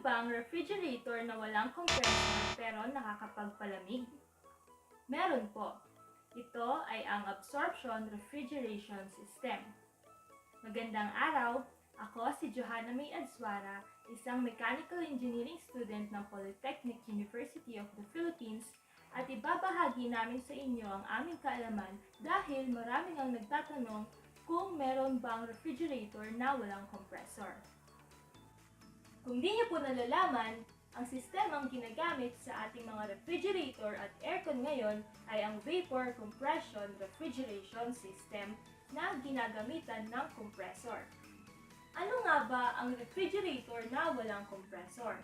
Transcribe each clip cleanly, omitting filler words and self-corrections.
bang refrigerator na walang compressor pero nakakapagpalamig? Meron po. Ito ay ang Absorption Refrigeration System. Magandang araw! Ako si Johannah isang mechanical engineering student ng Polytechnic University of the Philippines at ibabahagi namin sa inyo ang aming kaalaman dahil maraming ang nagtatanong kung meron bang refrigerator na walang compressor. Kung di niyo po nalalaman, ang sistemang ginagamit sa ating mga refrigerator at aircon ngayon ay ang Vapor Compression Refrigeration System na ginagamitan ng compressor. Ano nga ba ang refrigerator na walang compressor?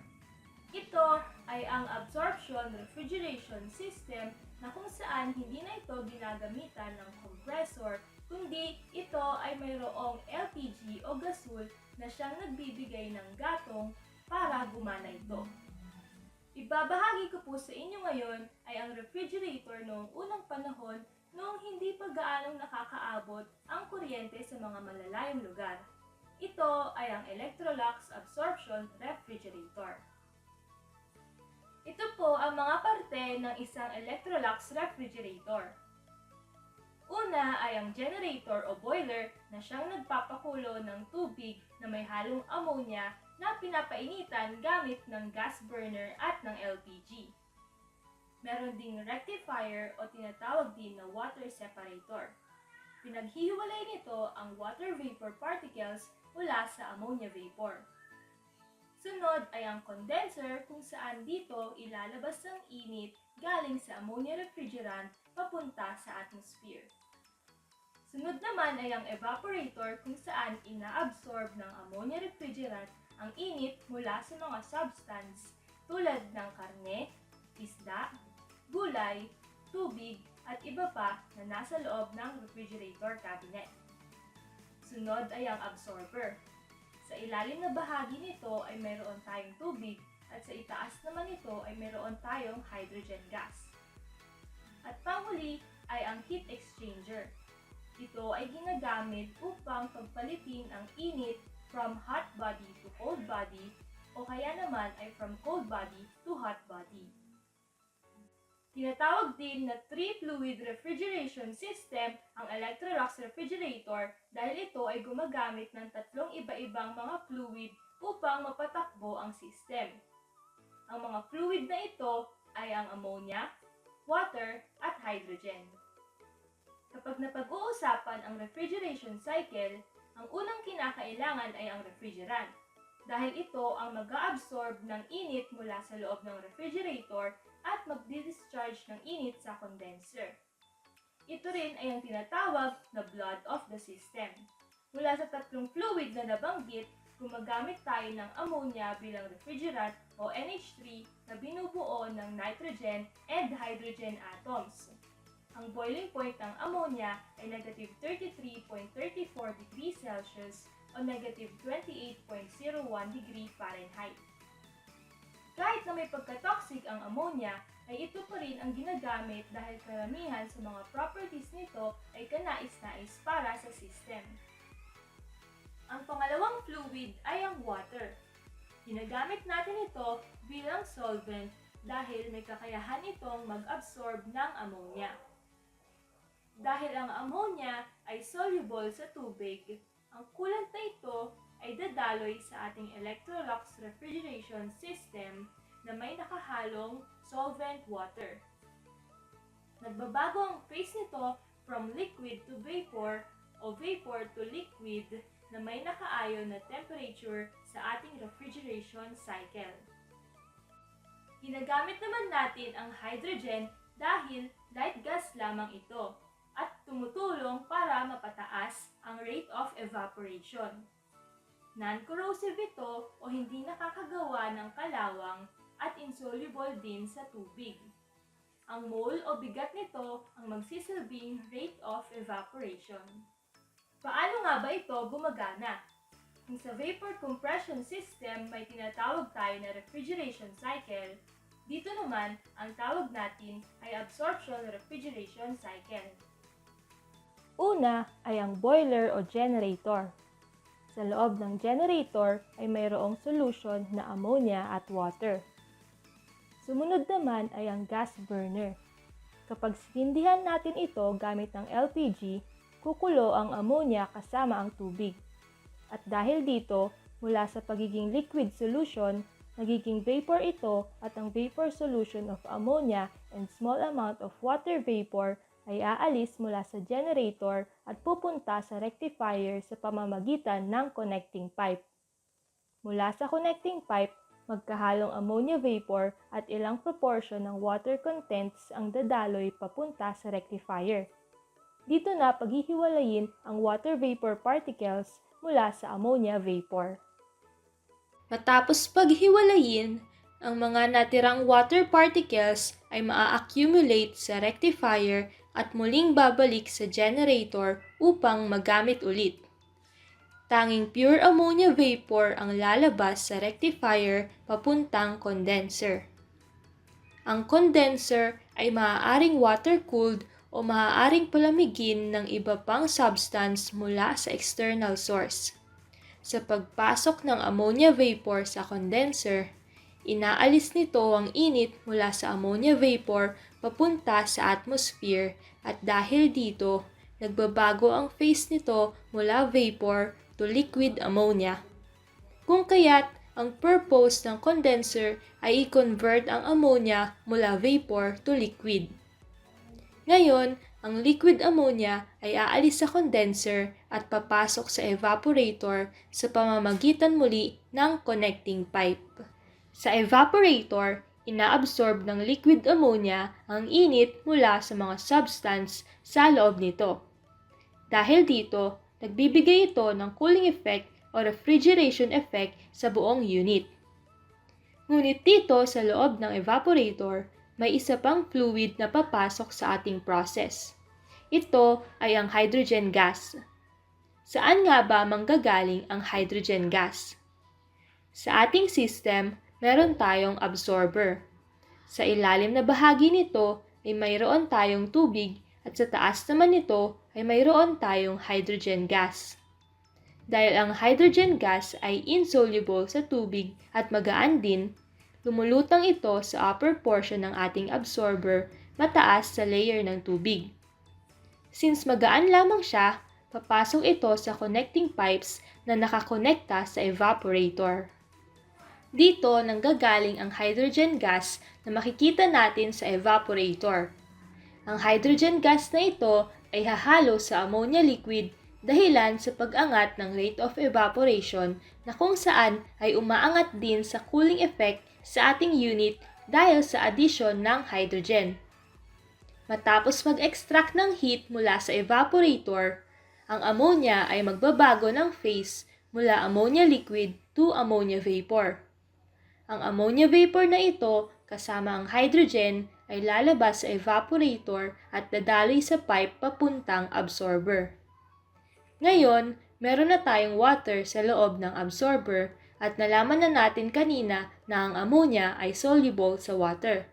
Ito ay ang Absorption Refrigeration System na kung saan hindi na ito ginagamitan ng compressor, kundi ito ay mayroong LPG o gasol na siyang nagbibigay ng gatong para gumana ito. Ibabahagi ko po sa inyo ngayon ay ang refrigerator noong unang panahon noong hindi pa gaanong nakakaabot ang kuryente sa mga malalayong lugar. Ito ay ang Electrolux Absorption Refrigerator. Ito po ang mga parte ng isang Electrolux refrigerator. Una ay ang generator o boiler na siyang nagpapakulo ng tubig na may halong ammonia na pinapainitan gamit ng gas burner at ng LPG. Meron ding rectifier o tinatawag din na water separator. Pinaghihiwalay nito ang water vapor particles mula sa ammonia vapor. Sunod ay ang condenser kung saan dito ilalabas ang init galing sa ammonia refrigerant papunta sa atmosphere. Sunod naman ay ang evaporator kung saan inaabsorb ng ammonia refrigerant ang init mula sa mga substance tulad ng karne, isda, gulay, tubig at iba pa na nasa loob ng refrigerator cabinet. Sunod ay ang absorber. Sa ilalim na bahagi nito ay mayroon tayong tubig at sa itaas naman nito ay mayroon tayong hydrogen gas. At panghuli ay ang heat exchanger. Ito ay ginagamit upang pagpalitin ang init from hot body to cold body o kaya naman ay from cold body to hot body. Tinatawag din na three-fluid refrigeration system ang Electrolux refrigerator dahil ito ay gumagamit ng tatlong iba-ibang mga fluid upang mapatakbo ang system. Ang mga fluid na ito ay ang ammonia, water, at hydrogen. Kapag napag-uusapan ang refrigeration cycle, ang unang kinakailangan ay ang refrigerant dahil ito ang mag-a-absorb ng init mula sa loob ng refrigerator at magdi-discharge ng init sa condenser. Ito rin ay ang tinatawag na blood of the system. Mula sa tatlong fluid na nabanggit, gumagamit tayo ng ammonia bilang refrigerant o NH3 na binubuo ng nitrogen and hydrogen atoms. Ang boiling point ng ammonia ay negative 33.34 degrees Celsius o negative 28.01 degree Fahrenheit. Kahit na may pagka-toxic ang ammonia, ay ito pa rin ang ginagamit dahil karamihan sa mga properties nito ay kanais-nais para sa system. Ang pangalawang fluid ay ang water. Ginagamit natin ito bilang solvent dahil may kakayahan itong mag-absorb ng ammonia. Dahil ang ammonia ay soluble sa tubig, ang coolant na ito ay dadaloy sa ating Electrolux refrigeration system na may nakahalong solvent water. Nagbabago ang phase nito from liquid to vapor o vapor to liquid na may nakaayon na temperature sa ating refrigeration cycle. Ginagamit naman natin ang hydrogen dahil light gas lamang ito at tumutulong para mapataas ang rate of evaporation. Non-corrosive ito o hindi nakakagawa ng kalawang at insoluble din sa tubig. Ang mole o bigat nito ang magsisilbing rate of evaporation. Paano nga ba ito gumagana? Kung sa vapor compression system may tinatawag tayo na refrigeration cycle, dito naman ang tawag natin ay absorption refrigeration cycle. Una ay ang boiler o generator. sa loob ng generator ay mayroong solution na ammonia at water. Sumunod naman ay ang gas burner. Kapag sinindihan natin ito gamit ng LPG, kukulo ang ammonia kasama ang tubig. At dahil dito, mula sa pagiging liquid solution, nagiging vapor ito at ang vapor solution of ammonia and small amount of water vapor ay aalis mula sa generator at pupunta sa rectifier sa pamamagitan ng connecting pipe. Mula sa connecting pipe, magkahalong ammonia vapor at ilang proportion ng water contents ang dadaloy papunta sa rectifier. Dito na paghihiwalayin ang water vapor particles mula sa ammonia vapor. Matapos paghiwalayin, ang mga natirang water particles ay maa-accumulate sa rectifier at muling babalik sa generator upang magamit ulit. Tanging pure ammonia vapor ang lalabas sa rectifier papuntang condenser. Ang condenser ay maaaring water-cooled o maaaring palamigin ng iba pang substance mula sa external source. Sa pagpasok ng ammonia vapor sa condenser, inaalis nito ang init mula sa ammonia vapor papunta sa atmosphere at dahil dito, nagbabago ang phase nito mula vapor to liquid ammonia. Kung kaya't ang purpose ng condenser ay i-convert ang ammonia mula vapor to liquid. Ngayon, ang liquid ammonia ay aalis sa condenser at papasok sa evaporator sa pamamagitan muli ng connecting pipe. Sa evaporator, inaabsorb ng liquid ammonia ang init mula sa mga substance sa loob nito. Dahil dito, nagbibigay ito ng cooling effect o refrigeration effect sa buong unit. Ngunit dito sa loob ng evaporator, may isa pang fluid na papasok sa ating process. Ito ay ang hydrogen gas. Saan nga ba manggagaling ang hydrogen gas? Sa ating system, meron tayong absorber. Sa ilalim na bahagi nito ay mayroon tayong tubig at sa taas naman nito ay mayroon tayong hydrogen gas. Dahil ang hydrogen gas ay insoluble sa tubig at magaan din, lumulutang ito sa upper portion ng ating absorber mataas sa layer ng tubig. Since magaan lamang siya, papasok ito sa connecting pipes na nakakonekta sa evaporator. Dito nanggagaling ang hydrogen gas na makikita natin sa evaporator. Ang hydrogen gas na ito ay hahalo sa ammonia liquid dahilan sa pag-angat ng rate of evaporation na kung saan ay umaangat din sa cooling effect sa ating unit dahil sa addition ng hydrogen. Matapos mag-extract ng heat mula sa evaporator, ang ammonia ay magbabago ng phase mula ammonia liquid to ammonia vapor. Ang ammonia vapor na ito kasama ang hydrogen ay lalabas sa evaporator at dadaloy sa pipe papuntang absorber. Ngayon, meron na tayong water sa loob ng absorber at nalaman na natin kanina na ang ammonia ay soluble sa water.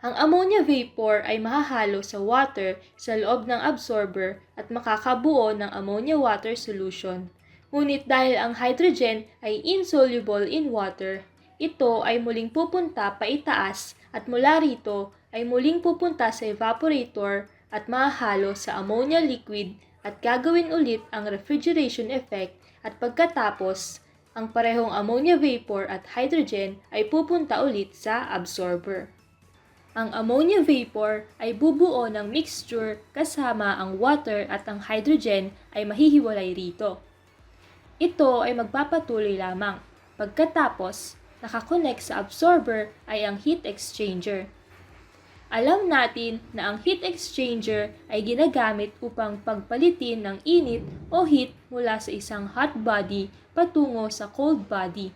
Ang ammonia vapor ay mahahalo sa water sa loob ng absorber at makakabuo ng ammonia water solution. Ngunit dahil ang hydrogen ay insoluble in water, ito ay muling pupunta paitaas at mula rito ay muling pupunta sa evaporator at mahahalo sa ammonia liquid at gagawin ulit ang refrigeration effect at pagkatapos, ang parehong ammonia vapor at hydrogen ay pupunta ulit sa absorber. Ang ammonia vapor ay bubuo ng mixture kasama ang water at ang hydrogen ay mahihiwalay rito. Ito ay magpapatuloy lamang. Pagkatapos, nakakonect sa absorber ay ang heat exchanger. Alam natin na ang heat exchanger ay ginagamit upang pagpalitin ng init o heat mula sa isang hot body patungo sa cold body.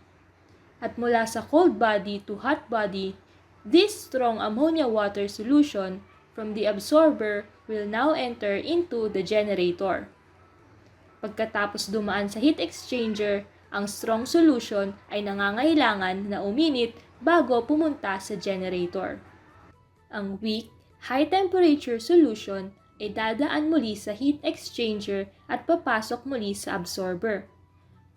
At mula sa cold body to hot body, this strong ammonia water solution from the absorber will now enter into the generator. Pagkatapos dumaan sa heat exchanger, ang strong solution ay nangangailangan na uminit bago pumunta sa generator. Ang weak, high temperature solution ay dadaan muli sa heat exchanger at papasok muli sa absorber.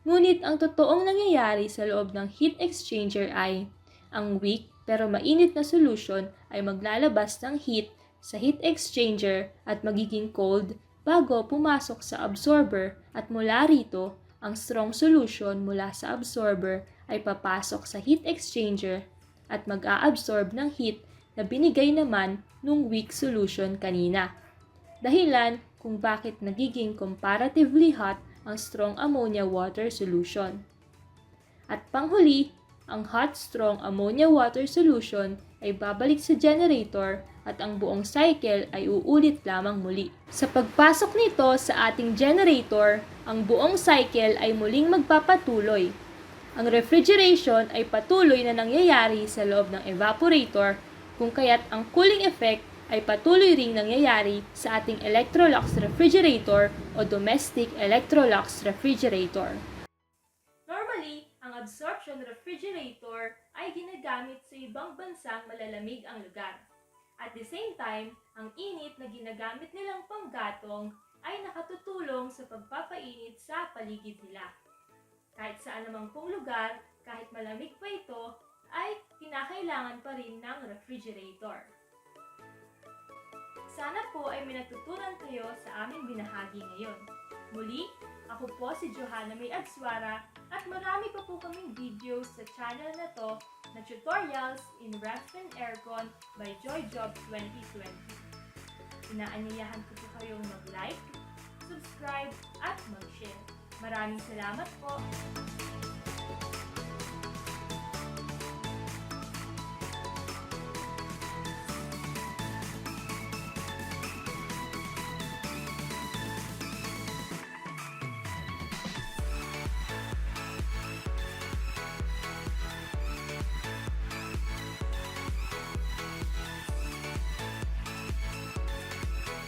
Ngunit ang totoong nangyayari sa loob ng heat exchanger ay, ang weak pero mainit na solution ay maglalabas ng heat sa heat exchanger at magiging cold bago pumasok sa absorber, at mula rito, ang strong solution mula sa absorber ay papasok sa heat exchanger at mag-a-absorb ng heat na binigay naman nung weak solution kanina. Dahilan kung bakit nagiging comparatively hot ang strong ammonia water solution. At panghuli, ang hot strong ammonia water solution ay babalik sa generator at ang buong cycle ay uulit lamang muli. Sa pagpasok nito sa ating generator, ang buong cycle ay muling magpapatuloy. Ang refrigeration ay patuloy na nangyayari sa loob ng evaporator, kung kaya't ang cooling effect ay patuloy ring nangyayari sa ating Electrolux refrigerator o domestic Electrolux refrigerator. Normally, ang absorption refrigerator ay ginagamit sa ibang bansang malalamig ang lugar. At the same time, ang init na ginagamit nilang panggatong ay nakatutulong sa pagpapainit sa paligid nila. Kahit saan namang pong lugar, kahit malamig pa ito, ay kinakailangan pa rin ng refrigerator. Sana po ay may natutunan kayo sa aming binahagi ngayon. Muli, ako po si Johannah at marami pa po kaming videos sa channel na to na tutorials in Ref and Aircon by JoyJobs 2020. Inaanyayahan ko po kayong mag-like, subscribe at mag-share. Maraming salamat po!